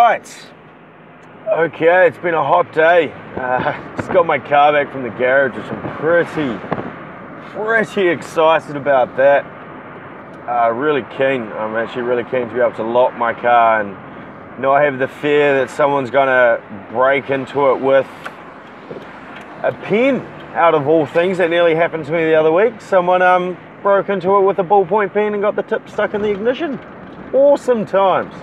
Right. Okay, it's been a hot day. Just got my car back from the garage, which I'm pretty excited about that. Really keen. I'm actually really keen to be able to lock my car and not have the fear that someone's gonna break into it with a pen. Out of all things, that nearly happened to me the other week. Someone broke into it with a ballpoint pen and got the tip stuck in the ignition. Awesome times.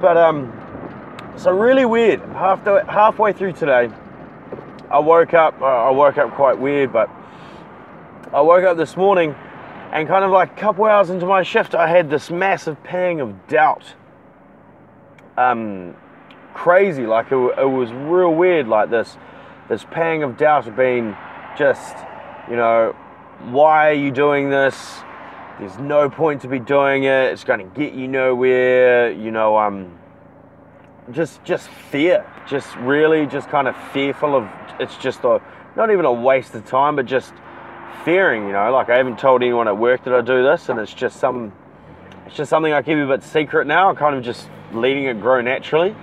But so really weird. Halfway through today, I woke up quite weird, but I woke up this morning and kind of like a couple hours into my shift, I had this massive pang of doubt. Crazy, like it was real weird, like this pang of doubt of being just, why are you doing this? There's no point to be doing it. It's going to get you nowhere. Just fear. Just really just kind of fearful of, it's just not even a waste of time, but just fearing, like I haven't told anyone at work that I do this, and it's just something I keep a bit secret now. I'm kind of just letting it grow naturally.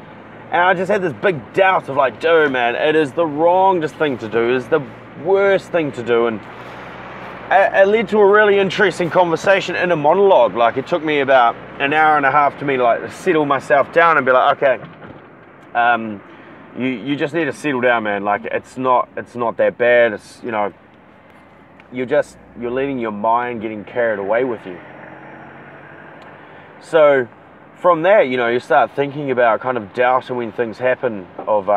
And I just had this big doubt of like, dude, man, it is the wrongest thing to do. It is the worst thing to do. And it led to a really interesting conversation in a monologue. Like it took me about an hour and a half to me to like settle myself down and be like, okay, you just need to settle down, man. Like it's not that bad. It's, you're letting your mind getting carried away with you. So from there, you start thinking about kind of doubting when things happen of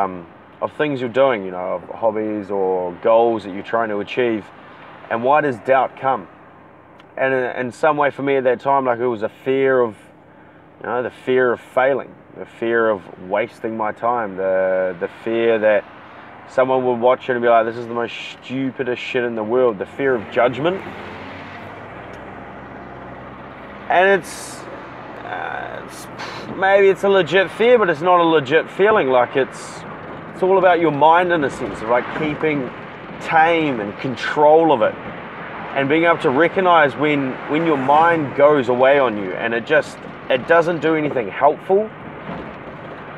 things you're doing, of hobbies or goals that you're trying to achieve. And why does doubt come? And in some way for me at that time, like it was a fear of, the fear of failing, the fear of wasting my time, the fear that someone would watch it and be like, this is the most stupidest shit in the world, the fear of judgment. And maybe it's a legit fear, but it's not a legit feeling. Like it's all about your mind in a sense of like keeping tame and control of it, and being able to recognize when your mind goes away on you and it doesn't do anything helpful.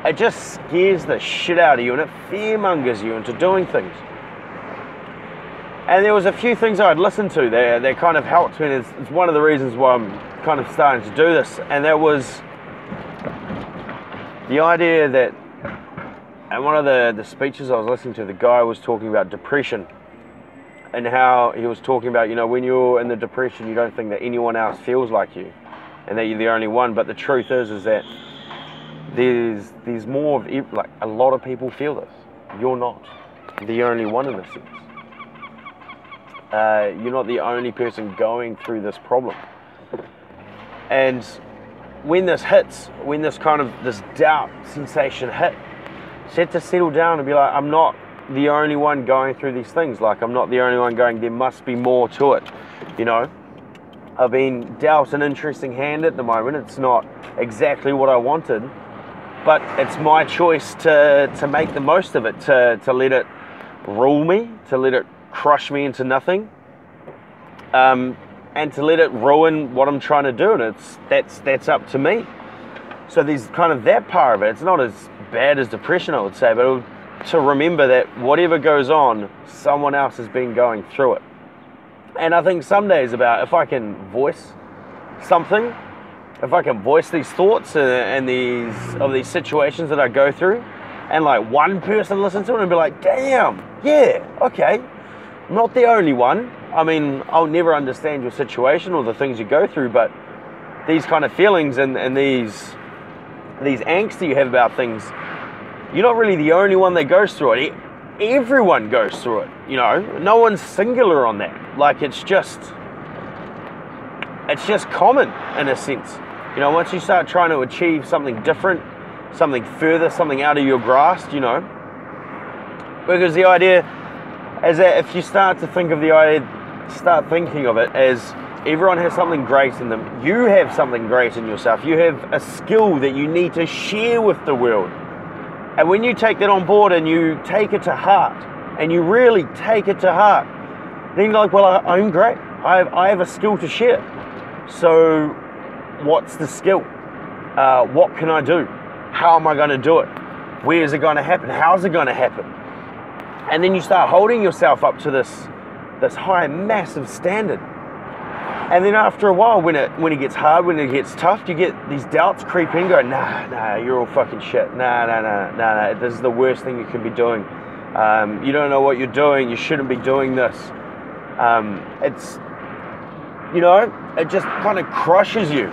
It just scares the shit out of you and it fearmongers you into doing things. And there was a few things I'd listened to there that kind of helped me, and it's one of the reasons why I'm kind of starting to do this. And that was the idea that, and one of the speeches I was listening to, the guy was talking about depression and how he was talking about, when you're in the depression, you don't think that anyone else feels like you and that you're the only one. But the truth is that there's more of, like, a lot of people feel this. You're not the only one in this sense. You're not the only person going through this problem. And when this hits, when this doubt sensation hit, set to settle down and be like, I'm not the only one going through these things. Like I'm not the only one going, there must be more to it. I've been dealt an interesting hand at the moment. It's not exactly what I wanted, but it's my choice to make the most of it, to let it rule me, to let it crush me into nothing, and to let it ruin what I'm trying to do. And that's up to me. So there's kind of that part of it. It's not as bad as depression, I would say, but to remember that whatever goes on, someone else has been going through it. And I think some days about if I can voice something, if I can voice these thoughts and these situations that I go through, and like one person listens to it and be like, damn, yeah, okay, I'm not the only one. I mean, I'll never understand your situation or the things you go through, but these kind of feelings and these angst that you have about things, you're not really the only one that goes through it. Everyone goes through it, No one's singular on that. Like it's just common in a sense. Once you start trying to achieve something different, something further, something out of your grasp, because the idea is that if you start thinking of it as everyone has something great in them, you have something great in yourself, you have a skill that you need to share with the world. And when you take that on board and you take it to heart, and you really take it to heart, then you're like, well, I'm great. I have a skill to share. So what's the skill? What can I do? how am I going to do it? Where is it going to happen? How's it going to happen? And then you start holding yourself up to this high, massive standard. And then after a while, when it gets hard, when it gets tough, you get these doubts creep in, go, nah, you're all fucking shit. Nah, this is the worst thing you can be doing. You don't know what you're doing. You shouldn't be doing this. It's, you know, it just kind of crushes you.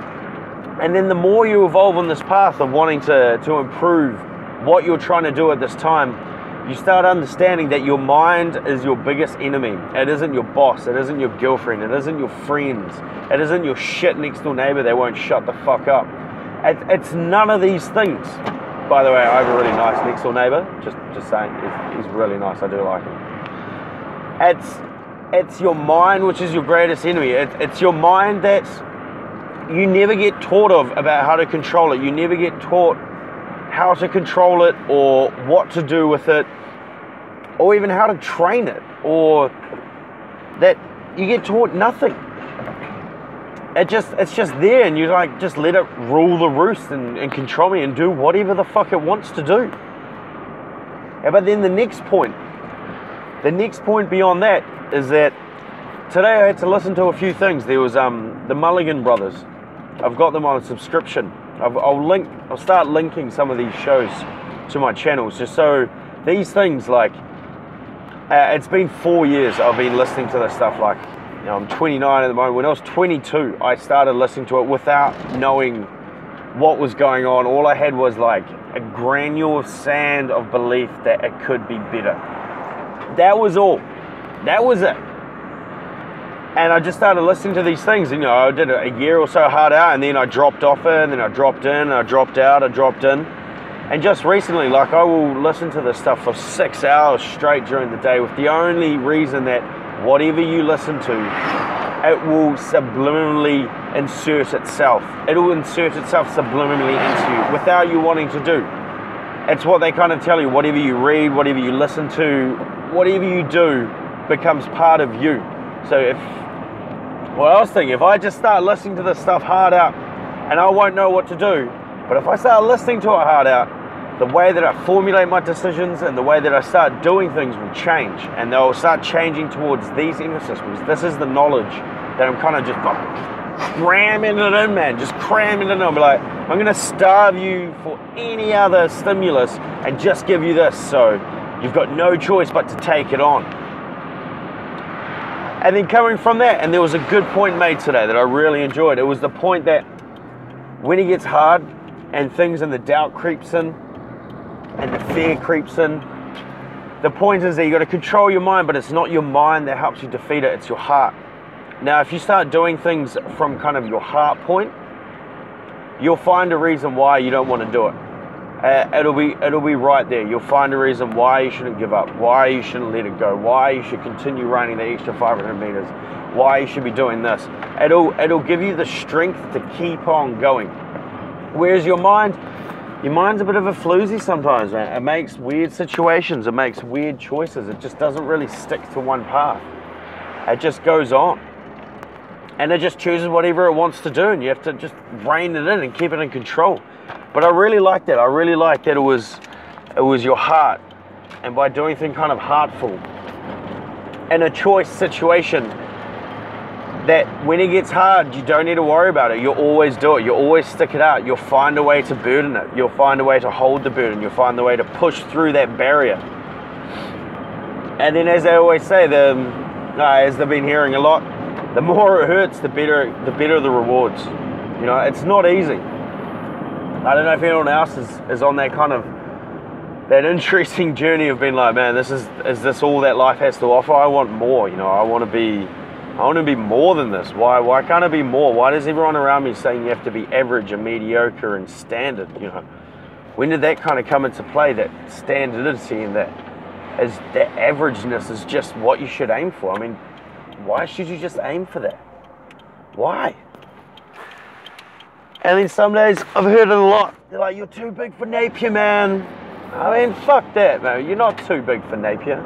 And then the more you evolve on this path of wanting to improve what you're trying to do at this time, you start understanding that your mind is your biggest enemy. It isn't your boss. It isn't your girlfriend. It isn't your friends. It isn't your shit next door neighbor that won't shut the fuck up. It's none of these things. By the way, I have a really nice next door neighbor. Just saying, he's really nice. I do like him. It's your mind which is your greatest enemy. It's your mind that you never get taught about how to control it. You never get taught how to control it, or what to do with it, or even how to train it, or that you get taught nothing. It's just there, and you like just let it rule the roost and control me and do whatever the fuck it wants to do. Yeah, but then the next point beyond that is that today I had to listen to a few things. There was the Mulligan Brothers. I've got them on a subscription. I'll start linking some of these shows to my channels, just so these things, like, it's been 4 years I've been listening to this stuff. Like, you know, I'm 29 at the moment. When I was 22, I started listening to it without knowing what was going on. All I had was like a granule of sand of belief that it could be better. That was all. That was it. And I just started listening to these things, and, you know, I did a year or so hard out, and then I dropped off it, and then I dropped in, and I dropped out, I dropped in. And just recently, like, I will listen to this stuff for 6 hours straight during the day, with the only reason that whatever you listen to, it will subliminally insert itself. It will insert itself subliminally into you without you wanting to do. It's what they kind of tell you. Whatever you read, whatever you listen to, whatever you do becomes part of you. So I was thinking, if I just start listening to this stuff hard out, and I won't know what to do, but if I start listening to it hard out, the way that I formulate my decisions and the way that I start doing things will change, and they'll start changing towards these emphasis, because this is the knowledge that I'm kind of just cramming it in, man, just cramming it in. I'll be like, I'm going to starve you for any other stimulus and just give you this, so you've got no choice but to take it on. And then coming from that, and there was a good point made today that I really enjoyed. It was the point that when it gets hard and things and the doubt creeps in and the fear creeps in, the point is that you got to control your mind, but it's not your mind that helps you defeat it, it's your heart. Now, if you start doing things from kind of your heart point, you'll find a reason why you don't want to do it. It'll be right there. You'll find a reason why you shouldn't give up, why you shouldn't let it go, why you should continue running the extra 500 meters, why you should be doing this. It'll give you the strength to keep on going. Whereas your mind's a bit of a floozy sometimes, man. It makes weird situations, it makes weird choices. It just doesn't really stick to one path. It just goes on. And it just chooses whatever it wants to do, and you have to just rein it in and keep it in control. But I really like that. I really like that it was your heart. And by doing things kind of heartful in a choice situation, that when it gets hard, you don't need to worry about it. You'll always do it. You'll always stick it out. You'll find a way to burden it. You'll find a way to hold the burden. You'll find a way to push through that barrier. And then, as they always say, as they've been hearing a lot, the more it hurts, the better the rewards. You know, it's not easy. I don't know if anyone else is on that kind of that interesting journey of being like, man, is this all that life has to offer? I want more. You know, I want to be more than this. Why can't I be more? Why does everyone around me saying you have to be average and mediocre and standard? You know, when did that kind of come into play? That standardity and that averageness is just what you should aim for. I mean, why should you just aim for that? Why? And then some days I've heard it a lot. They're like, you're too big for Napier, man. I mean, fuck that, man. You're not too big for Napier.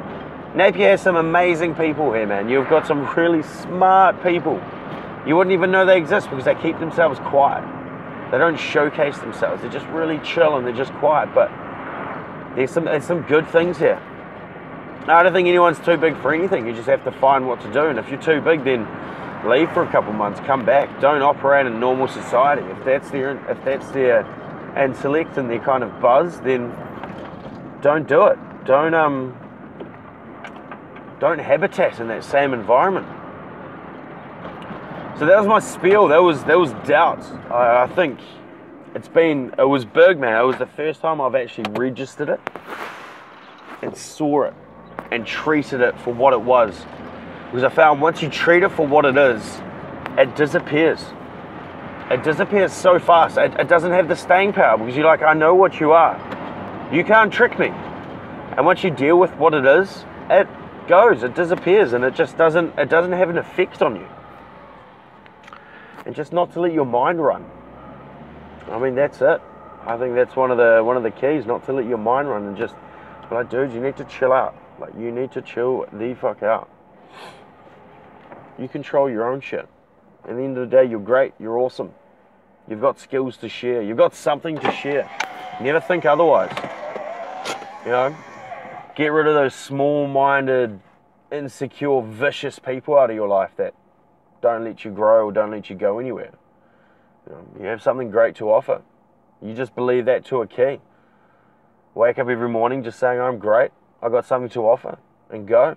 Napier has some amazing people here, man. You've got some really smart people. You wouldn't even know they exist because they keep themselves quiet. They don't showcase themselves. They're just really chill and they're just quiet. But there's some good things here. I don't think anyone's too big for anything. You just have to find what to do. And if you're too big, then leave for a couple months, come back. Don't operate in normal society. If that's their intellect and their kind of buzz, then don't do it. Don't habitat in that same environment. So that was my spiel. That was doubt. I think it was big, man. It was the first time I've actually registered it and saw it and treated it for what it was. Because I found once you treat it for what it is, it disappears. It disappears so fast. It doesn't have the staying power because you're like, I know what you are. You can't trick me. And once you deal with what it is, it goes, it disappears, and it doesn't have an effect on you. And just not to let your mind run. I mean, that's it. I think that's one of the keys, not to let your mind run and just be like, dude, you need to chill out. Like, you need to chill the fuck out. You control your own shit. At the end of the day, you're great. You're awesome. You've got skills to share. You've got something to share. Never think otherwise. You know? Get rid of those small-minded, insecure, vicious people out of your life that don't let you grow or don't let you go anywhere. You have something great to offer. You just believe that to a key. Wake up every morning just saying, I'm great. I got something to offer. And go.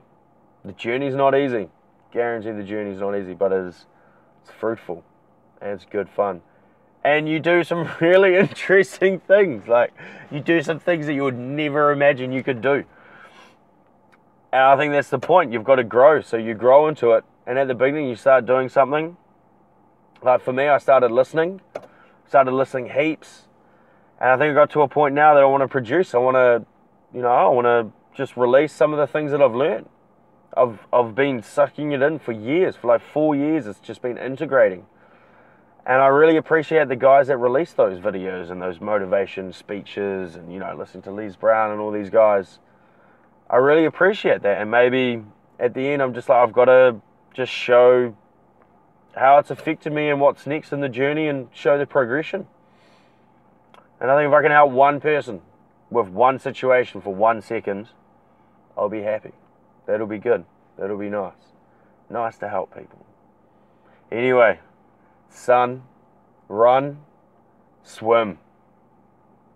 The journey's not easy. Guarantee the journey's not easy, but it's fruitful. And it's good fun. And you do some really interesting things. Like, you do some things that you would never imagine you could do. And I think that's the point. You've got to grow. So you grow into it. And at the beginning, you start doing something. Like for me, I started listening heaps. And I think I got to a point now that I want to produce. I want to just release some of the things that I've learned. I've been sucking it in for years. For like 4 years, it's just been integrating. And I really appreciate the guys that release those videos and those motivation speeches and, listening to Les Brown and all these guys. I really appreciate that. And maybe at the end, I'm just like, I've got to just show how it's affected me and what's next in the journey and show the progression. And I think if I can help one person with one situation for 1 second, I'll be happy. That'll be good. That'll be nice. Nice to help people. Anyway, sun, run, swim,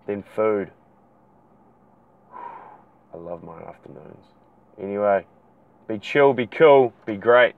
then food. I love my afternoons. Anyway, be chill, be cool, be great.